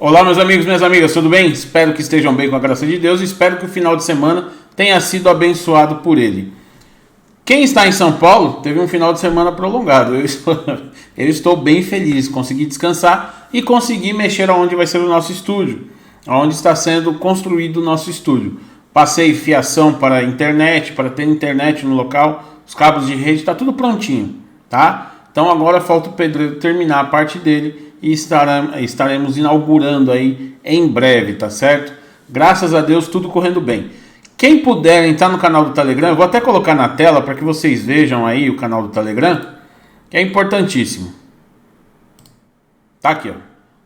Olá, meus amigos, minhas amigas, tudo bem? Espero que estejam bem com a graça de Deus e espero que o final de semana tenha sido abençoado por Ele. Quem está em São Paulo teve um final de semana prolongado. Eu estou bem feliz, consegui descansar e consegui mexer aonde vai ser o nosso estúdio, aonde está sendo construído o nosso estúdio. Passei fiação para a internet, para ter internet no local, os cabos de rede, está tudo prontinho, tá? Então agora falta o pedreiro terminar a parte dele e estaremos inaugurando aí em breve, tá certo? Graças a Deus, tudo correndo bem. Quem puder entrar no canal do Telegram, eu vou até colocar na tela para que vocês vejam aí o canal do Telegram, que é importantíssimo. Tá aqui, ó.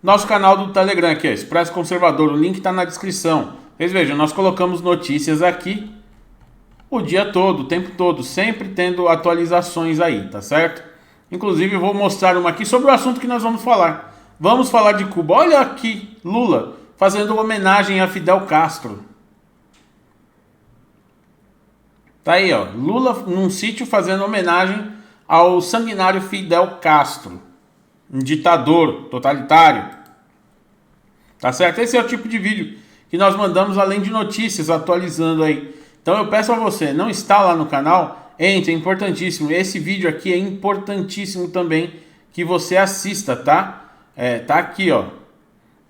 Nosso canal do Telegram aqui, ó, Expresso Conservador, o link está na descrição. Vocês vejam, nós colocamos notícias aqui o dia todo, o tempo todo, sempre tendo atualizações aí, tá certo? Inclusive, eu vou mostrar uma aqui sobre o assunto que nós vamos falar. Vamos falar de Cuba. Olha aqui, Lula fazendo homenagem a Fidel Castro. Tá aí, ó, Lula num sítio fazendo homenagem ao sanguinário Fidel Castro, um ditador totalitário. Tá certo? Esse é o tipo de vídeo que nós mandamos além de notícias, atualizando aí. Então eu peço a você, não está lá no canal, entre, é importantíssimo. Esse vídeo aqui é importantíssimo também que você assista, tá? Tá aqui, ó.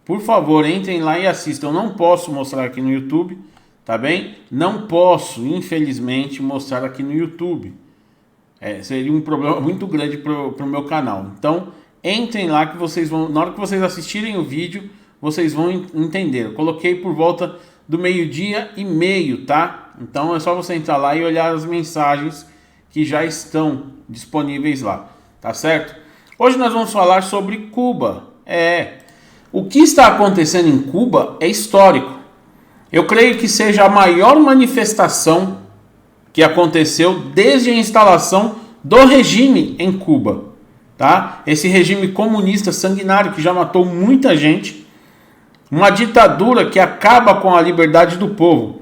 Por favor, entrem lá e assistam. Eu não posso mostrar aqui no YouTube, tá bem? Não posso, infelizmente, mostrar aqui no YouTube. Seria um problema muito grande pro meu canal. Então, entrem lá que vocês vão, na hora que vocês assistirem o vídeo, vocês vão entender. Eu coloquei por volta do 12:30, tá? Então é só você entrar lá e olhar as mensagens que já estão disponíveis lá, tá certo? Hoje nós vamos falar sobre Cuba. O que está acontecendo em Cuba é histórico. Eu creio que seja a maior manifestação que aconteceu desde a instalação do regime em Cuba, tá? Esse regime comunista sanguinário que já matou muita gente. Uma ditadura que acaba com a liberdade do povo.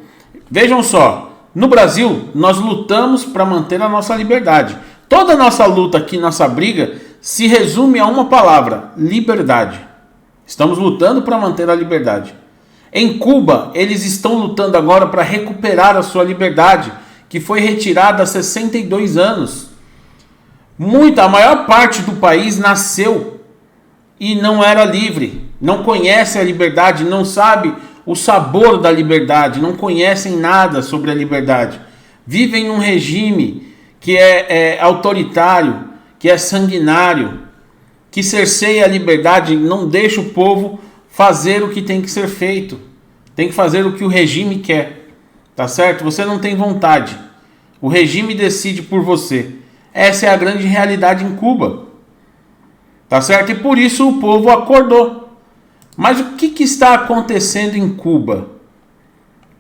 Vejam só, no Brasil nós lutamos para manter a nossa liberdade. Toda a nossa luta aqui, nossa briga, se resume a uma palavra: liberdade. Estamos lutando para manter a liberdade. Em Cuba, eles estão lutando agora para recuperar a sua liberdade, que foi retirada há 62 anos. A maior parte do país nasceu e não era livre. Não conhece a liberdade, não sabe o sabor da liberdade, não conhecem nada sobre a liberdade. Vivem num regime que é autoritário, que é sanguinário, que cerceia a liberdade, não deixa o povo fazer o que tem que ser feito. Tem que fazer o que o regime quer, tá certo? Você não tem vontade. O regime decide por você. Essa é a grande realidade em Cuba, tá certo? E por isso o povo acordou. Mas o que está acontecendo em Cuba?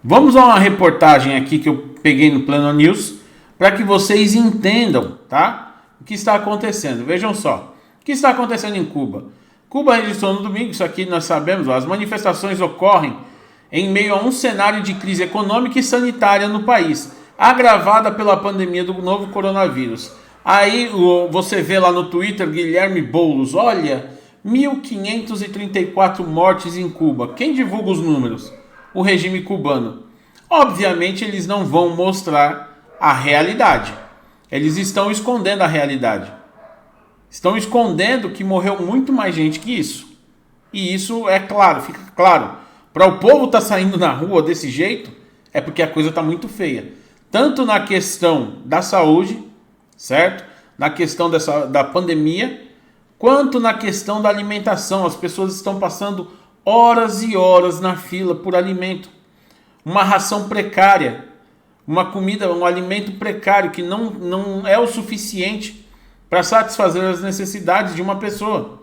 Vamos a uma reportagem aqui que eu peguei no Plano News para que vocês entendam, tá? O que está acontecendo. Vejam só. O que está acontecendo em Cuba? Cuba registrou no domingo, isso aqui nós sabemos, as manifestações ocorrem em meio a um cenário de crise econômica e sanitária no país, agravada pela pandemia do novo coronavírus. Aí você vê lá no Twitter Guilherme Boulos, olha, 1.534 mortes em Cuba. Quem divulga os números? O regime cubano. Obviamente eles não vão mostrar a realidade. Eles estão escondendo a realidade. Estão escondendo que morreu muito mais gente que isso. E isso é claro, fica claro. Para o povo estar saindo na rua desse jeito, é porque a coisa está muito feia. Tanto na questão da saúde, certo? Na questão da pandemia, quanto na questão da alimentação. As pessoas estão passando horas e horas na fila por alimento. Uma ração precária, uma comida, um alimento precário que não é o suficiente para satisfazer as necessidades de uma pessoa.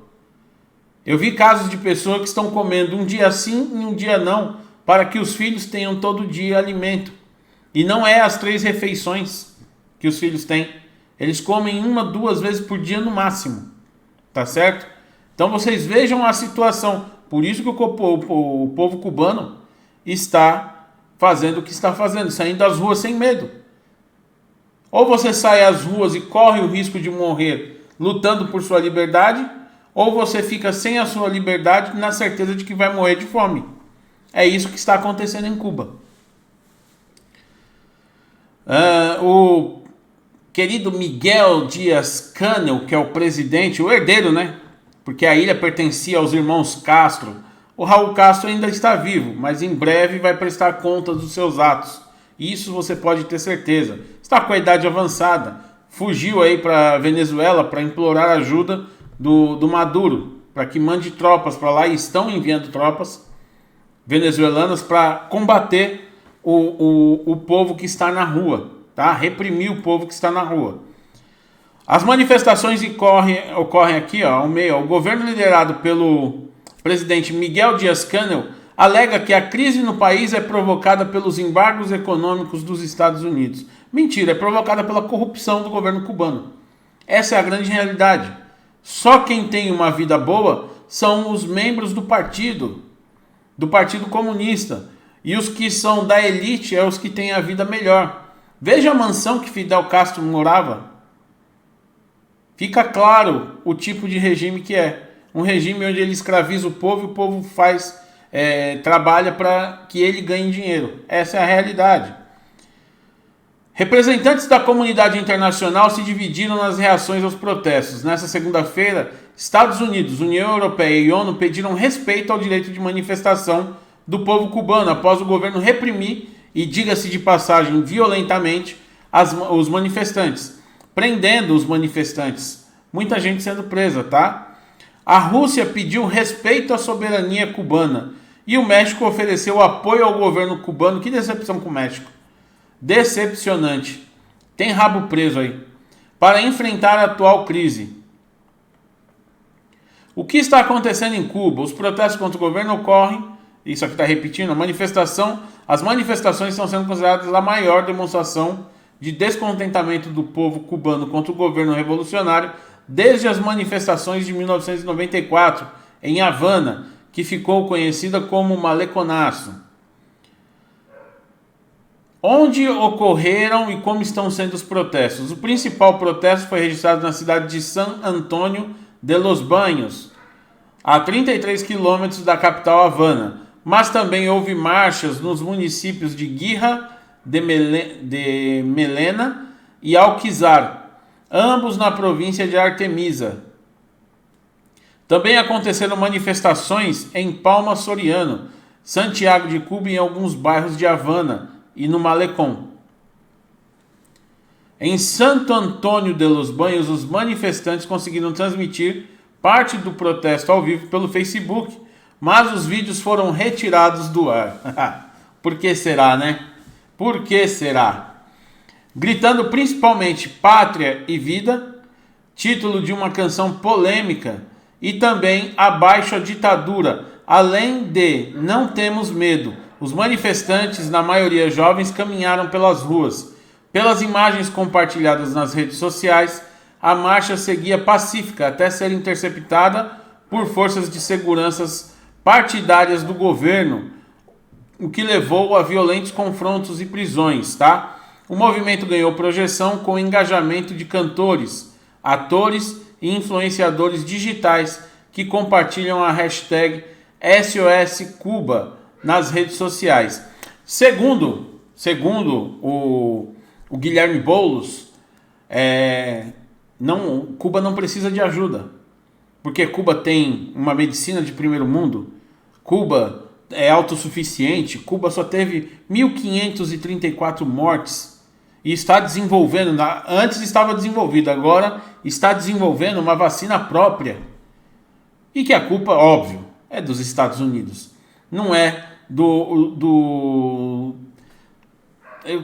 Eu vi casos de pessoas que estão comendo um dia sim e um dia não, para que os filhos tenham todo dia alimento. E não é as 3 refeições que os filhos têm. Eles comem 1, 2 vezes por dia no máximo. Tá certo? Então vocês vejam a situação. Por isso que o povo cubano está fazendo o que está fazendo, saindo das ruas sem medo. Ou você sai às ruas e corre o risco de morrer lutando por sua liberdade, ou você fica sem a sua liberdade na certeza de que vai morrer de fome. É isso que está acontecendo em Cuba. O querido Miguel Díaz-Canel, que é o presidente, o herdeiro, né? Porque a ilha pertencia aos irmãos Castro. O Raul Castro ainda está vivo, mas em breve vai prestar conta dos seus atos. Isso você pode ter certeza. Está com a idade avançada. Fugiu aí para Venezuela para implorar ajuda do Maduro, para que mande tropas para lá, e estão enviando tropas venezuelanas para combater o povo que está na rua, tá? Reprimir o povo que está na rua. As manifestações ocorrem aqui, ó, ao meio. O governo liderado pelo presidente Miguel Díaz-Canel alega que a crise no país é provocada pelos embargos econômicos dos Estados Unidos. Mentira, é provocada pela corrupção do governo cubano. Essa é a grande realidade. Só quem tem uma vida boa são os membros do Partido Comunista. E os que são da elite é os que têm a vida melhor. Veja a mansão que Fidel Castro morava. Fica claro o tipo de regime que é. Um regime onde ele escraviza o povo e o povo trabalha para que ele ganhe dinheiro. Essa é a realidade. Representantes da comunidade internacional se dividiram nas reações aos protestos. Nessa segunda-feira, Estados Unidos, União Europeia e ONU pediram respeito ao direito de manifestação do povo cubano após o governo reprimir, e diga-se de passagem, violentamente, os manifestantes, prendendo os manifestantes. Muita gente sendo presa, tá? A Rússia pediu respeito à soberania cubana e o México ofereceu apoio ao governo cubano. Que decepção com o México. Decepcionante. Tem rabo preso aí. Para enfrentar a atual crise. O que está acontecendo em Cuba? Os protestos contra o governo ocorrem. Isso aqui está repetindo. As manifestações estão sendo consideradas a maior demonstração de descontentamento do povo cubano contra o governo revolucionário desde as manifestações de 1994 em Havana, que ficou conhecida como Maleconazo. Onde ocorreram e como estão sendo os protestos? O principal protesto foi registrado na cidade de San Antonio de los Baños, a 33 quilômetros da capital Havana, mas também houve marchas nos municípios de Guija de Melena e Alquizar, ambos na província de Artemisa. Também aconteceram manifestações em Palma Soriano, Santiago de Cuba e em alguns bairros de Havana e no Malecón. Em Santo Antônio de los Baños, os manifestantes conseguiram transmitir parte do protesto ao vivo pelo Facebook, mas os vídeos foram retirados do ar. Por que será, né? Por que será? Gritando principalmente Pátria e Vida, título de uma canção polêmica, e também Abaixo a Ditadura, além de Não Temos Medo. Os manifestantes, na maioria jovens, caminharam pelas ruas. Pelas imagens compartilhadas nas redes sociais, a marcha seguia pacífica até ser interceptada por forças de segurança partidárias do governo, o que levou a violentos confrontos e prisões, tá? O movimento ganhou projeção com o engajamento de cantores, atores e influenciadores digitais que compartilham a hashtag SOS Cuba nas redes sociais. Segundo o Guilherme Boulos, Cuba não precisa de ajuda, porque Cuba tem uma medicina de primeiro mundo, Cuba é autossuficiente, Cuba só teve 1.534 mortes e está desenvolvendo, antes estava desenvolvida, agora está desenvolvendo uma vacina própria, e que a culpa, óbvio, é dos Estados Unidos, não é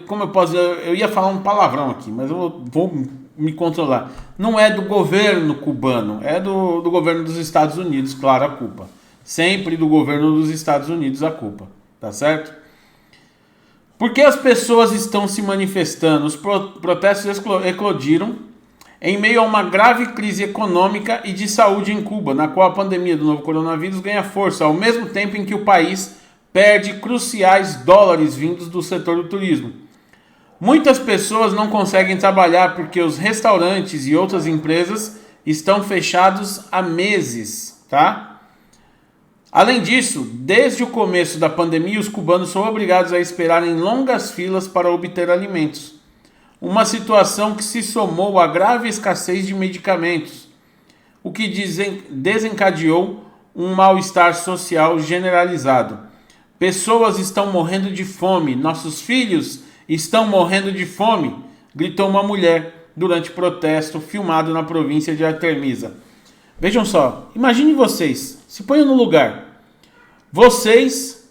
como eu posso dizer, eu ia falar um palavrão aqui, mas eu vou me controlar. Não é do governo cubano, é do governo dos Estados Unidos, claro, a culpa. Sempre do governo dos Estados Unidos a culpa, tá certo? Por que as pessoas estão se manifestando? Os protestos eclodiram em meio a uma grave crise econômica e de saúde em Cuba, na qual a pandemia do novo coronavírus ganha força, ao mesmo tempo em que o país perde cruciais dólares vindos do setor do turismo. Muitas pessoas não conseguem trabalhar porque os restaurantes e outras empresas estão fechados há meses, tá? Além disso, desde o começo da pandemia, os cubanos são obrigados a esperar em longas filas para obter alimentos. Uma situação que se somou à grave escassez de medicamentos, o que desencadeou um mal-estar social generalizado. Pessoas estão morrendo de fome, nossos filhos estão morrendo de fome, gritou uma mulher durante protesto filmado na província de Artemisa. Vejam só, imagine vocês, se ponham no lugar. Vocês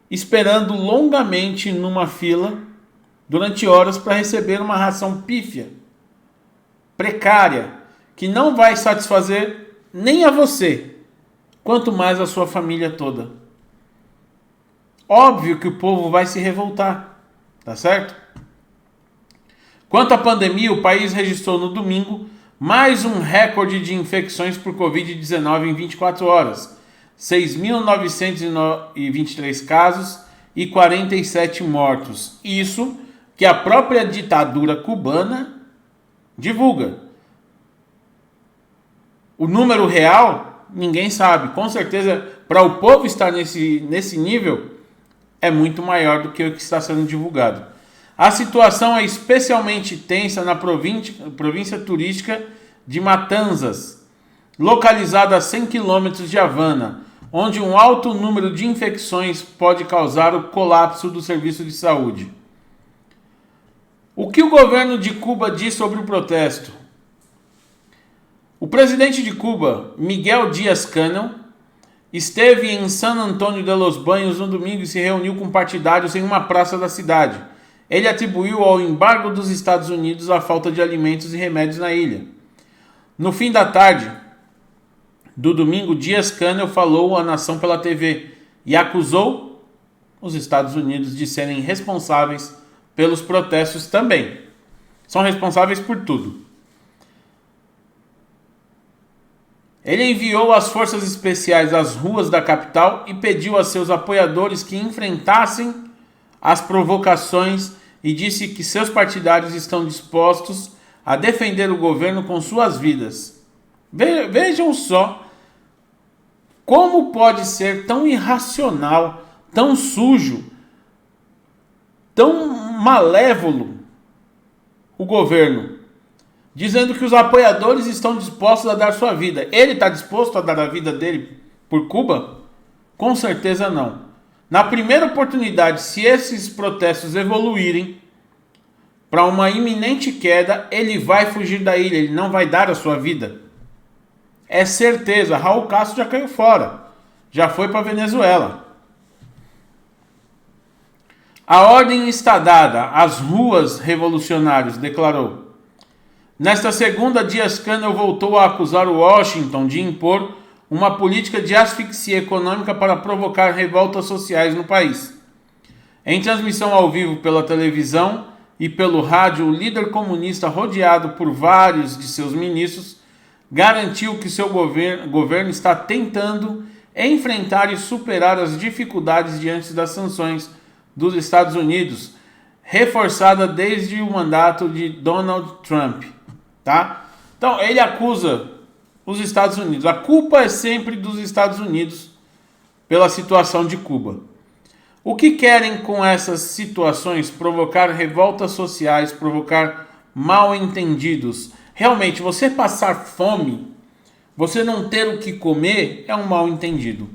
esperando longamente numa fila durante horas para receber uma ração pífia, precária, que não vai satisfazer nem a você, quanto mais a sua família toda. Óbvio que o povo vai se revoltar, tá certo? Quanto à pandemia, o país registrou no domingo mais um recorde de infecções por Covid-19 em 24 horas. 6.923 casos e 47 mortos. Isso que a própria ditadura cubana divulga. O número real, ninguém sabe. Com certeza, para o povo estar nesse nível, é muito maior do que o que está sendo divulgado. A situação é especialmente tensa na província turística de Matanzas, localizada a 100 quilômetros de Havana, onde um alto número de infecções pode causar o colapso do serviço de saúde. O que o governo de Cuba diz sobre o protesto? O presidente de Cuba, Miguel Díaz-Canel, esteve em San Antônio de los Baños no domingo e se reuniu com partidários em uma praça da cidade. Ele atribuiu ao embargo dos Estados Unidos a falta de alimentos e remédios na ilha. No fim da tarde do domingo, Díaz-Canel falou à nação pela TV e acusou os Estados Unidos de serem responsáveis pelos protestos também. São responsáveis por tudo. Ele enviou as forças especiais às ruas da capital e pediu a seus apoiadores que enfrentassem as provocações e disse que seus partidários estão dispostos a defender o governo com suas vidas. Vejam só como pode ser tão irracional, tão sujo, tão malévolo o governo, dizendo que os apoiadores estão dispostos a dar sua vida. Ele está disposto a dar a vida dele por Cuba? Com certeza não. Na primeira oportunidade, se esses protestos evoluírem para uma iminente queda, ele vai fugir da ilha, ele não vai dar a sua vida. É certeza, Raul Castro já caiu fora, já foi para a Venezuela. A ordem está dada, as ruas revolucionários, declarou. Nesta segunda, Díaz-Canel voltou a acusar Washington de impor uma política de asfixia econômica para provocar revoltas sociais no país. Em transmissão ao vivo pela televisão e pelo rádio, o líder comunista, rodeado por vários de seus ministros, garantiu que seu governo está tentando enfrentar e superar as dificuldades diante das sanções dos Estados Unidos, reforçada desde o mandato de Donald Trump. Tá? Então, ele acusa os Estados Unidos. A culpa é sempre dos Estados Unidos pela situação de Cuba. O que querem com essas situações? Provocar revoltas sociais, provocar mal-entendidos. Realmente, você passar fome, você não ter o que comer, é um mal-entendido.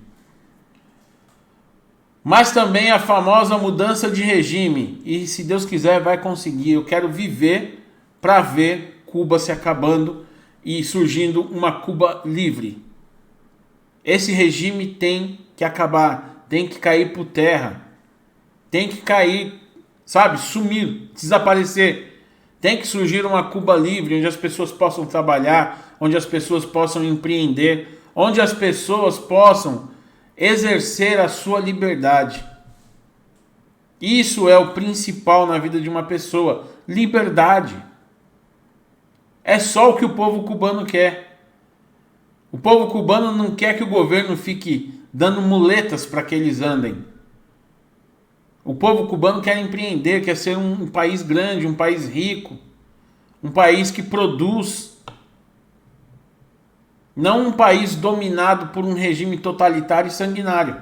Mas também a famosa mudança de regime. E se Deus quiser, vai conseguir. Eu quero viver para ver Cuba se acabando e surgindo uma Cuba livre. Esse regime tem que acabar, tem que cair por terra, tem que cair, sabe, sumir, desaparecer. Tem que surgir uma Cuba livre, onde as pessoas possam trabalhar, onde as pessoas possam empreender, onde as pessoas possam exercer a sua liberdade. Isso é o principal na vida de uma pessoa, liberdade. É só o que o povo cubano quer. O povo cubano não quer que o governo fique dando muletas para que eles andem. O povo cubano quer empreender, quer ser um país grande, um país rico, um país que produz. não um país dominado por um regime totalitário e sanguinário.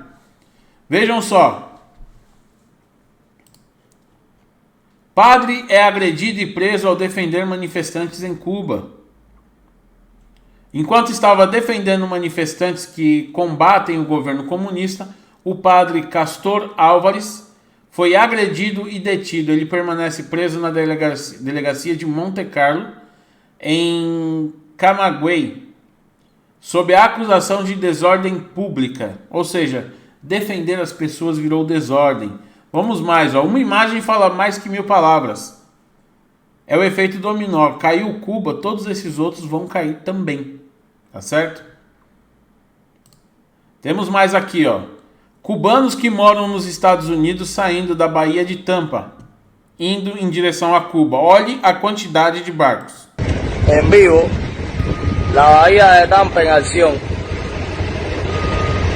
Vejam só. Padre é agredido e preso ao defender manifestantes em Cuba. Enquanto estava defendendo manifestantes que combatem o governo comunista, o padre Castor Álvares foi agredido e detido. Ele permanece preso na delegacia de Monte Carlo, em Camagüey, sob a acusação de desordem pública. Ou seja, defender as pessoas virou desordem. Vamos mais, ó. Uma imagem fala mais que 1000 palavras. É o efeito dominó. Caiu Cuba, todos esses outros vão cair também. Tá certo? Temos mais aqui, ó. Cubanos que moram nos Estados Unidos saindo da Baía de Tampa, indo em direção a Cuba. Olhe a quantidade de barcos. En vivo, la Bahía de Tampa en acción.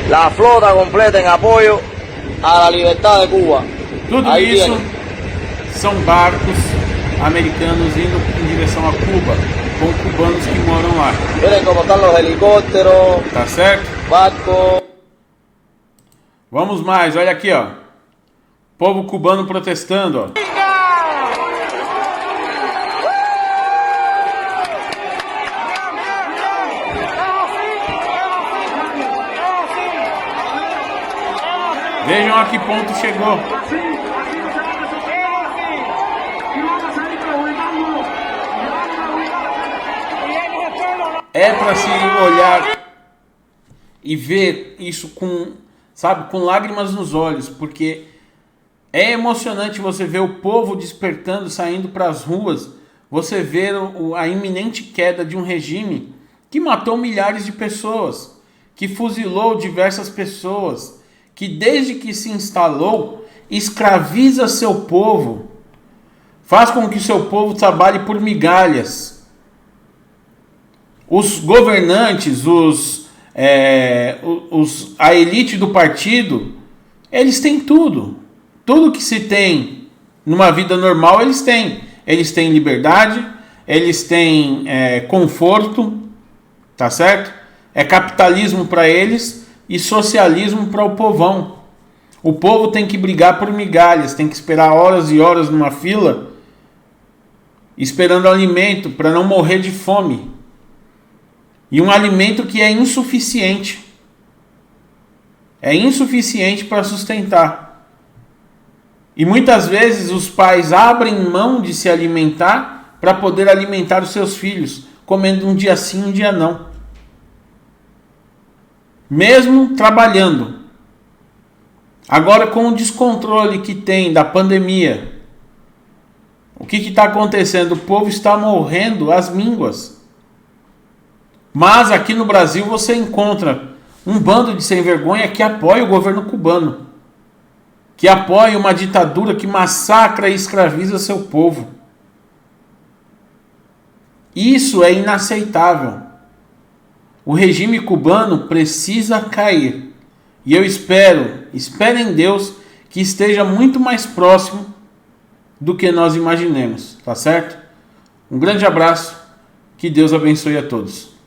La flota completa en apoyo a la libertad de Cuba. Tudo Aí isso viene. são barcos americanos indo em direção a Cuba, com cubanos que moram lá. Miren cómo están los helicópteros, Tá certo? barcos. Vamos mais, olha aqui, ó. Povo cubano protestando, ó. Vejam a que ponto chegou. É para se olhar e ver isso com, sabe, com lágrimas nos olhos, porque é emocionante você ver o povo despertando, saindo para as ruas, você ver a iminente queda de um regime que matou milhares de pessoas, que fuzilou diversas pessoas, que desde que se instalou, escraviza seu povo, faz com que seu povo trabalhe por migalhas. Os governantes, a elite do partido, eles têm tudo. Tudo que se tem numa vida normal, eles têm. Eles têm liberdade, eles têm conforto, tá certo? É capitalismo para eles e socialismo para o povão. O povo tem que brigar por migalhas, tem que esperar horas e horas numa fila, esperando alimento para não morrer de fome. E um alimento que é insuficiente. É insuficiente para sustentar. E muitas vezes os pais abrem mão de se alimentar para poder alimentar os seus filhos, comendo um dia sim, um dia não. Mesmo trabalhando. Agora, com o descontrole que tem da pandemia, o que está acontecendo? O povo está morrendo às mínguas. Mas aqui no Brasil você encontra um bando de sem vergonha que apoia o governo cubano, que apoia uma ditadura que massacra e escraviza seu povo. Isso é inaceitável. O regime cubano precisa cair. E eu espero em Deus que esteja muito mais próximo do que nós imaginemos, tá certo? Um grande abraço, que Deus abençoe a todos.